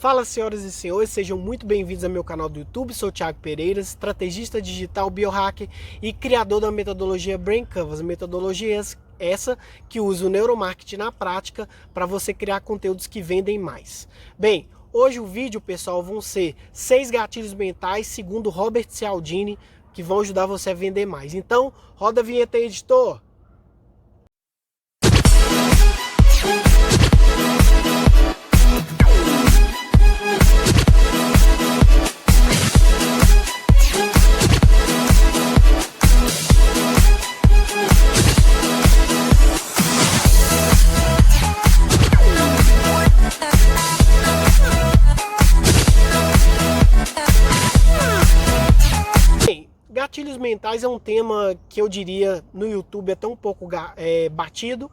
Fala, senhoras e senhores, sejam muito bem-vindos ao meu canal do YouTube. Sou o Thiago Pereira, estrategista digital, biohacker e criador da metodologia Brain Canvas. Metodologia essa que usa o neuromarketing na prática para você criar conteúdos que vendem mais. Bem, hoje o vídeo, pessoal, vão ser 6 gatilhos mentais segundo Robert Cialdini que vão ajudar você a vender mais. Então, roda a vinheta aí, editor! Gatilhos mentais é um tema que eu diria no YouTube é tão um pouco batido,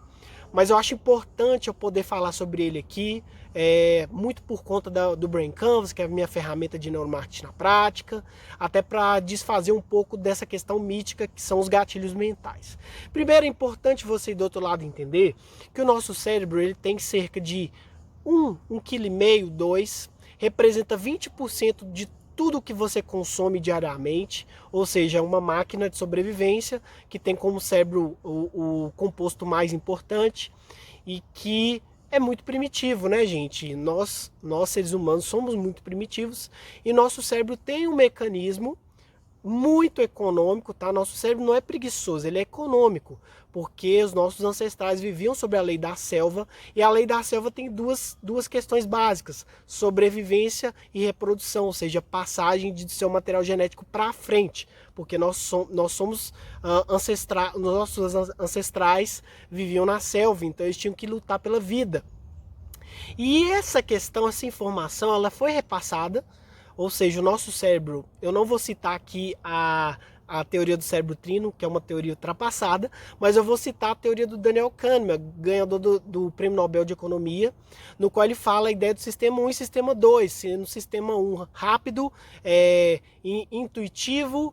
mas eu acho importante eu poder falar sobre ele aqui, muito por conta do Brain Canvas, que é a minha ferramenta de neuromarketing na prática, até para desfazer um pouco dessa questão mítica que são os gatilhos mentais. Primeiro é importante você do outro lado entender que o nosso cérebro ele tem cerca de 1,5 kg, 2, representa 20% de tudo que você consome diariamente, ou seja, é uma máquina de sobrevivência que tem como cérebro o composto mais importante e que é muito primitivo, né, gente? Nós seres humanos somos muito primitivos e nosso cérebro tem um mecanismo muito econômico, tá? Nosso cérebro não é preguiçoso, ele é econômico, porque os nossos ancestrais viviam sob a lei da selva, e a lei da selva tem duas questões básicas: sobrevivência e reprodução, ou seja, passagem de seu material genético para frente, porque nós somos nossos ancestrais viviam na selva, então eles tinham que lutar pela vida. E essa questão, essa informação, ela foi repassada. Ou seja, o nosso cérebro, eu não vou citar aqui a teoria do cérebro trino, que é uma teoria ultrapassada, mas eu vou citar a teoria do Daniel Kahneman, ganhador do Prêmio Nobel de Economia, no qual ele fala a ideia do sistema 1 e sistema 2, sendo o sistema 1 rápido, intuitivo,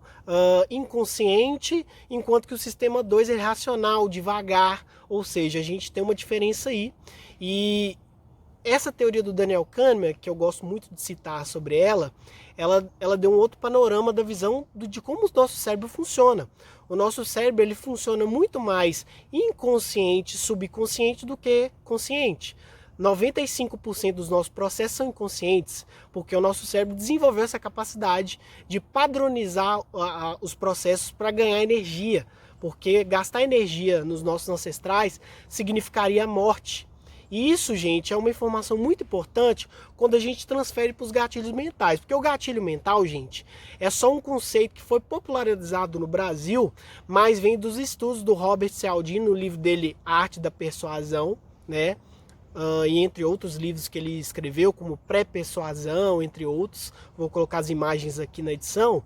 inconsciente, enquanto que o sistema 2 é racional, devagar, ou seja, a gente tem uma diferença aí. E essa teoria do Daniel Kahneman, que eu gosto muito de citar sobre ela deu um outro panorama da visão de como o nosso cérebro funciona. O nosso cérebro ele funciona muito mais inconsciente, subconsciente do que consciente. 95% dos nossos processos são inconscientes, porque o nosso cérebro desenvolveu essa capacidade de padronizar os processos para ganhar energia, porque gastar energia nos nossos ancestrais significaria a morte. E isso, gente, é uma informação muito importante quando a gente transfere para os gatilhos mentais. Porque o gatilho mental, gente, é só um conceito que foi popularizado no Brasil, mas vem dos estudos do Robert Cialdini, no livro dele A Arte da Persuasão, né? E entre outros livros que ele escreveu, como Pré-Persuasão, entre outros. Vou colocar as imagens aqui na edição.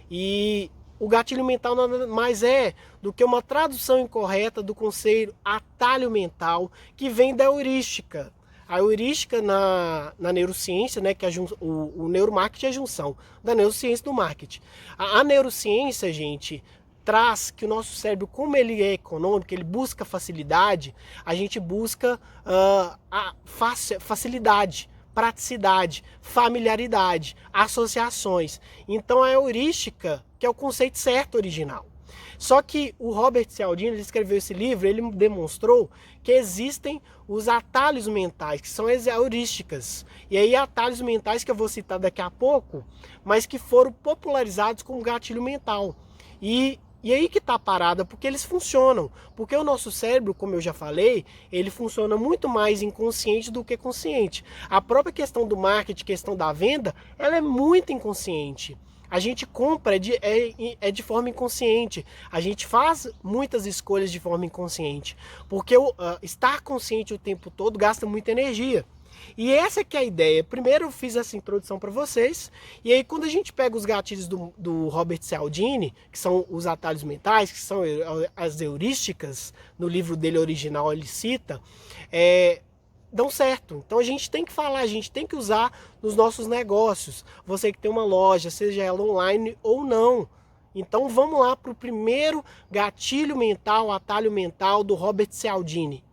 E o gatilho mental nada mais é do que uma tradução incorreta do conceito atalho mental, que vem da heurística. A heurística na neurociência, né, que o neuromarketing é a junção da neurociência e do marketing. A neurociência, gente, traz que o nosso cérebro, como ele é econômico, ele busca facilidade, a gente busca facilidade, praticidade, familiaridade, associações. Então a heurística, que é o conceito certo original. Só que o Robert Cialdini, ele escreveu esse livro, ele demonstrou que existem os atalhos mentais, que são as heurísticas. E aí atalhos mentais que eu vou citar daqui a pouco, mas que foram popularizados como gatilho mental. E aí que tá a parada, porque eles funcionam. Porque o nosso cérebro, como eu já falei, ele funciona muito mais inconsciente do que consciente. A própria questão do marketing, questão da venda, ela é muito inconsciente. A gente compra de forma inconsciente. A gente faz muitas escolhas de forma inconsciente. Porque estar consciente o tempo todo gasta muita energia. E essa que é a ideia. Primeiro eu fiz essa introdução para vocês, e aí quando a gente pega os gatilhos do Robert Cialdini, que são os atalhos mentais, que são as heurísticas, no livro dele original ele cita, dão certo. Então a gente tem que falar, a gente tem que usar nos nossos negócios. Você que tem uma loja, seja ela online ou não. Então vamos lá para o primeiro gatilho mental, atalho mental do Robert Cialdini.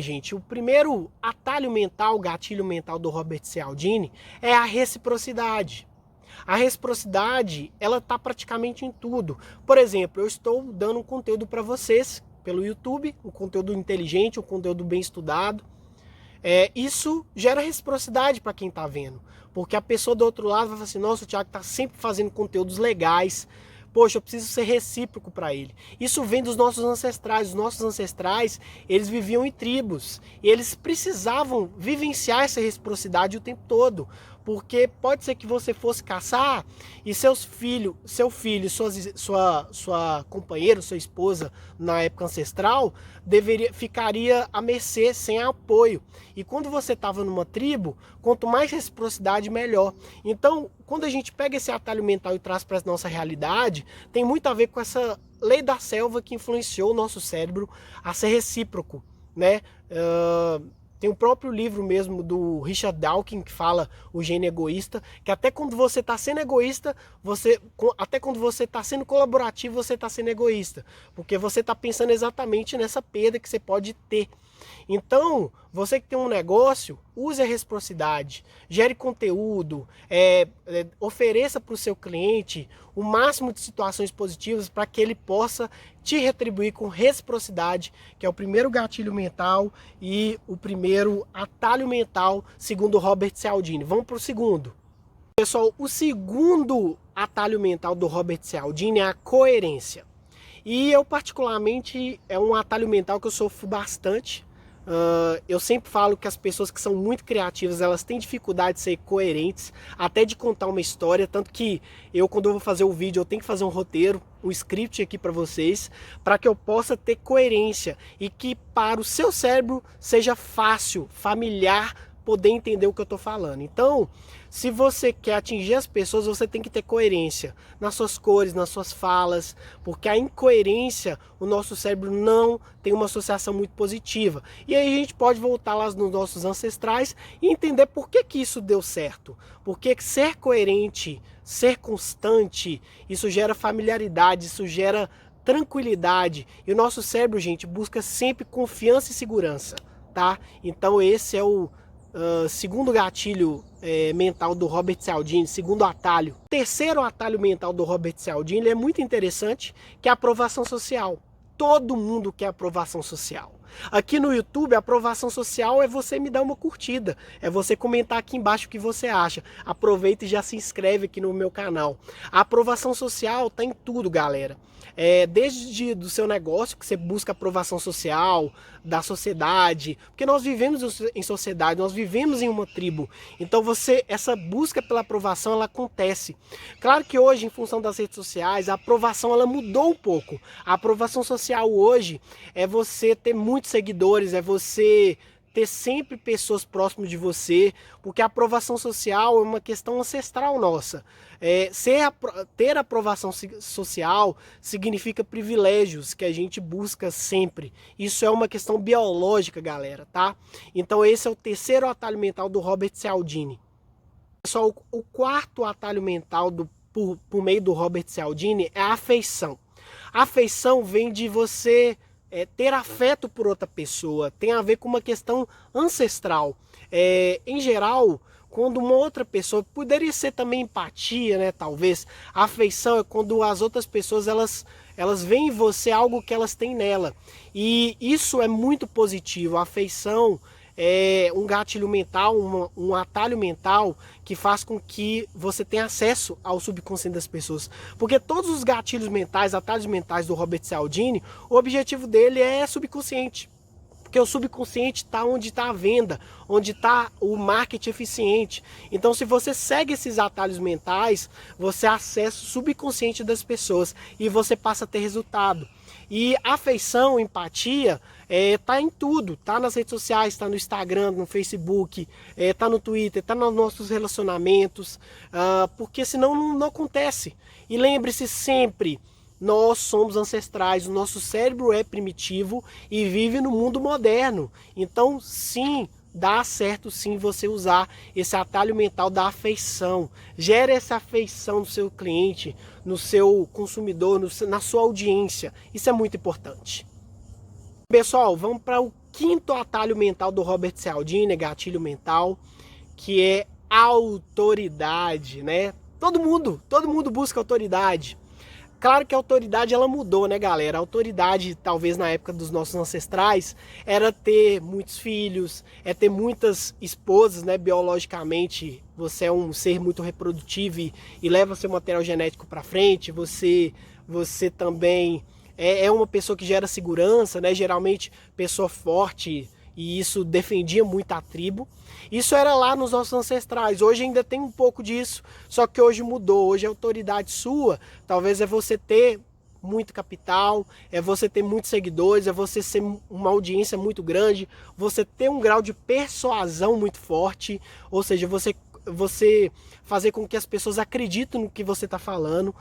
Gente, o primeiro atalho mental, gatilho mental do Robert Cialdini é a reciprocidade. A reciprocidade, ela está praticamente em tudo. Por exemplo, eu estou dando um conteúdo para vocês pelo YouTube, um conteúdo inteligente, um conteúdo bem estudado. Isso gera reciprocidade para quem está vendo, porque a pessoa do outro lado vai falar assim: nossa, o Thiago está sempre fazendo conteúdos legais, poxa, eu preciso ser recíproco para ele. Isso vem dos nossos ancestrais. Os nossos ancestrais, eles viviam em tribos e eles precisavam vivenciar essa reciprocidade o tempo todo, porque pode ser que você fosse caçar e seu filho, sua companheira, sua esposa na época ancestral ficaria à mercê, sem apoio. E quando você estava numa tribo, quanto mais reciprocidade, melhor. Então, quando a gente pega esse atalho mental e traz para a nossa realidade, tem muito a ver com essa lei da selva que influenciou o nosso cérebro a ser recíproco, né? Tem o próprio livro mesmo do Richard Dawkins que fala o gênio egoísta, que até quando você está sendo egoísta, até quando você está sendo colaborativo, você está sendo egoísta, porque você está pensando exatamente nessa perda que você pode ter. Então, você que tem um negócio, use a reciprocidade, gere conteúdo, ofereça para o seu cliente o máximo de situações positivas para que ele possa te retribuir com reciprocidade, que é o primeiro gatilho mental e o primeiro atalho mental, segundo Robert Cialdini. Vamos para o segundo. Pessoal, o segundo atalho mental do Robert Cialdini é a coerência. E eu particularmente, é um atalho mental que eu sofro bastante. Eu sempre falo que as pessoas que são muito criativas, elas têm dificuldade de ser coerentes, até de contar uma história, tanto que quando eu vou fazer o vídeo, eu tenho que fazer um roteiro, um script aqui para vocês, para que eu possa ter coerência e que para o seu cérebro seja fácil, familiar, poder entender o que eu estou falando. Então, se você quer atingir as pessoas, você tem que ter coerência nas suas cores, nas suas falas, porque a incoerência, o nosso cérebro não tem uma associação muito positiva. E aí a gente pode voltar lá nos nossos ancestrais e entender por que isso deu certo. Porque ser coerente, ser constante, isso gera familiaridade, isso gera tranquilidade. E o nosso cérebro, gente, busca sempre confiança e segurança, tá? Então esse é o segundo gatilho mental do Robert Cialdini, segundo atalho. O terceiro atalho mental do Robert Cialdini é muito interessante, que é a aprovação social. Todo mundo quer aprovação social. Aqui no YouTube, a aprovação social é você me dar uma curtida, é você comentar aqui embaixo o que você acha. Aproveita e já se inscreve aqui no meu canal. A aprovação social tá em tudo, galera. Desde do seu negócio, que você busca aprovação social, da sociedade, porque nós vivemos em sociedade, nós vivemos em uma tribo. Então essa busca pela aprovação, ela acontece. Claro que hoje, em função das redes sociais, a aprovação ela mudou um pouco. A aprovação social hoje é você ter muitos seguidores, é você ter sempre pessoas próximas de você, porque a aprovação social é uma questão ancestral nossa. Ter aprovação social significa privilégios que a gente busca sempre. Isso é uma questão biológica, galera, tá? Então esse é o terceiro atalho mental do Robert Cialdini. Pessoal, o quarto atalho mental por meio do Robert Cialdini é a afeição. A afeição vem de você ter afeto por outra pessoa, tem a ver com uma questão ancestral. Em geral, quando uma outra pessoa, poderia ser também empatia, né, talvez, a afeição é quando as outras pessoas, elas veem em você algo que elas têm nela, e isso é muito positivo. A afeição é um gatilho mental, um atalho mental que faz com que você tenha acesso ao subconsciente das pessoas. Porque todos os gatilhos mentais, atalhos mentais do Robert Cialdini, o objetivo dele é subconsciente. Porque o subconsciente está onde está a venda, onde está o marketing eficiente. Então, se você segue esses atalhos mentais, você acessa o subconsciente das pessoas e você passa a ter resultado. E afeição, empatia, tá em tudo, tá nas redes sociais, tá no Instagram, no Facebook, tá no Twitter, tá nos nossos relacionamentos, porque senão não acontece. E lembre-se sempre, nós somos ancestrais, o nosso cérebro é primitivo e vive no mundo moderno. Então, sim, dá certo sim você usar esse atalho mental da afeição. Gere essa afeição no seu cliente, no seu consumidor, na sua audiência. Isso é muito importante. Pessoal, vamos para o quinto atalho mental do Robert Cialdini, gatilho mental, que é autoridade, né? Todo mundo busca autoridade. Claro que a autoridade ela mudou, né, galera? A autoridade, talvez na época dos nossos ancestrais, era ter muitos filhos, é ter muitas esposas, né? Biologicamente, você é um ser muito reprodutivo e leva seu material genético para frente. Você também é uma pessoa que gera segurança, né? Geralmente, pessoa forte, e isso defendia muito a tribo. Isso era lá nos nossos ancestrais. Hoje ainda tem um pouco disso, só que hoje mudou. Hoje a autoridade sua, talvez é você ter muito capital, é você ter muitos seguidores, é você ser uma audiência muito grande, você ter um grau de persuasão muito forte, ou seja, você fazer com que as pessoas acreditem no que você está falando.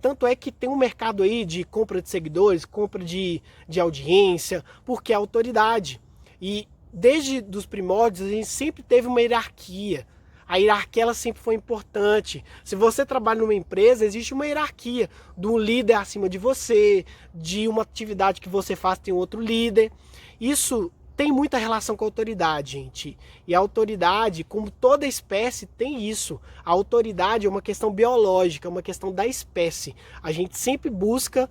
Tanto é que tem um mercado aí de compra de seguidores, compra de audiência, porque é autoridade. E desde os primórdios a gente sempre teve uma hierarquia. A hierarquia ela sempre foi importante. Se você trabalha numa empresa, existe uma hierarquia do líder acima de você, de uma atividade que você faz tem outro líder. Isso tem muita relação com a autoridade, gente. E a autoridade, como toda espécie, tem isso. A autoridade é uma questão biológica, é uma questão da espécie. A gente sempre busca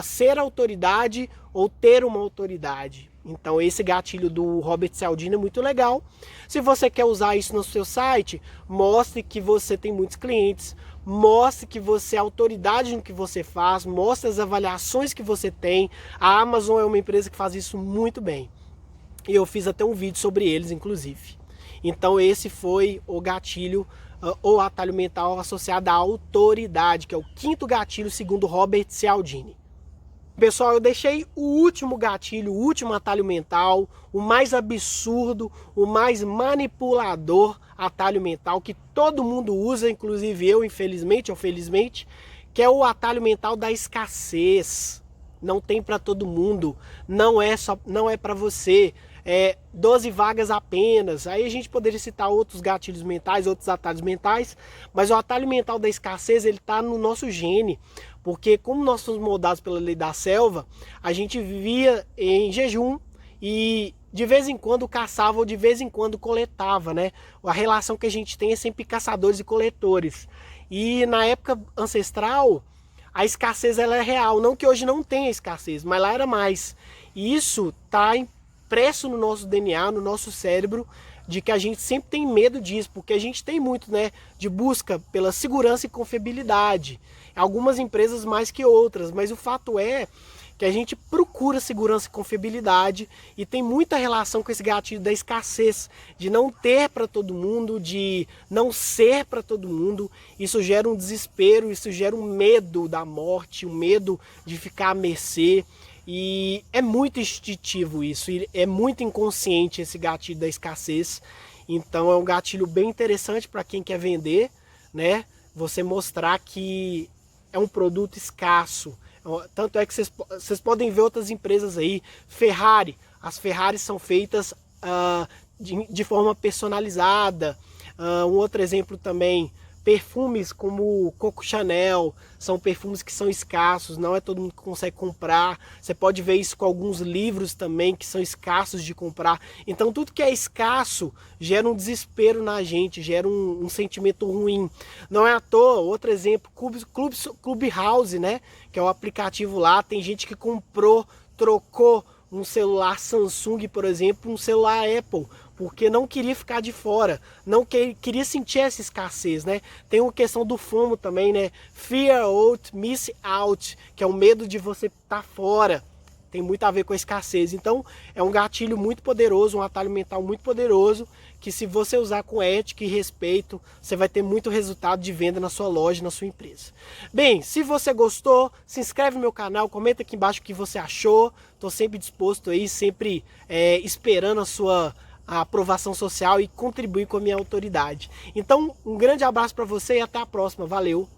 ser autoridade ou ter uma autoridade. Então esse gatilho do Robert Cialdini é muito legal. Se você quer usar isso no seu site, mostre que você tem muitos clientes, mostre que você é autoridade no que você faz, mostre as avaliações que você tem. A Amazon é uma empresa que faz isso muito bem. E eu fiz até um vídeo sobre eles, inclusive. Então esse foi o gatilho ou atalho mental associado à autoridade, que é o quinto gatilho segundo Robert Cialdini. Pessoal, eu deixei o último gatilho, o último atalho mental, o mais absurdo, o mais manipulador atalho mental que todo mundo usa, inclusive eu, infelizmente ou felizmente, que é o atalho mental da escassez. Não tem para todo mundo, não é para você. 12 vagas apenas. Aí a gente poderia citar outros gatilhos mentais, outros atalhos mentais, mas o atalho mental da escassez ele está no nosso gene, porque como nós somos moldados pela lei da selva, a gente vivia em jejum e de vez em quando caçava ou de vez em quando coletava, né? A relação que a gente tem é sempre caçadores e coletores. E na época ancestral, a escassez ela é real, não que hoje não tenha escassez, mas lá era mais. E isso está impresso no nosso DNA, no nosso cérebro, de que a gente sempre tem medo disso, porque a gente tem muito, né, de busca pela segurança e confiabilidade. Algumas empresas mais que outras, mas o fato é que a gente procura segurança e confiabilidade e tem muita relação com esse gatilho da escassez, de não ter para todo mundo, de não ser para todo mundo. Isso gera um desespero, isso gera um medo da morte, um medo de ficar à mercê. E é muito instintivo isso, é muito inconsciente esse gatilho da escassez. Então é um gatilho bem interessante para quem quer vender, né? Você mostrar que é um produto escasso. Tanto é que vocês podem ver outras empresas aí, Ferrari. As Ferraris são feitas de forma personalizada. Um outro exemplo também, perfumes como Coco Chanel, são perfumes que são escassos, não é todo mundo que consegue comprar. Você pode ver isso com alguns livros também, que são escassos de comprar. Então tudo que é escasso gera um desespero na gente, gera um sentimento ruim. Não é à toa, outro exemplo, Clubhouse, né? Que é o aplicativo lá, tem gente que trocou um celular Samsung, por exemplo, um celular Apple, porque não queria ficar de fora, não queria sentir essa escassez, né? Tem uma questão do FOMO também, né? Fear out, miss out, que é o medo de você estar fora. Tem muito a ver com a escassez. Então, é um gatilho muito poderoso, um atalho mental muito poderoso, que se você usar com ética e respeito, você vai ter muito resultado de venda na sua loja, na sua empresa. Bem, se você gostou, se inscreve no meu canal, comenta aqui embaixo o que você achou. Estou sempre disposto aí, sempre esperando a sua aprovação social e contribuir com a minha autoridade. Então, um grande abraço para você e até a próxima. Valeu!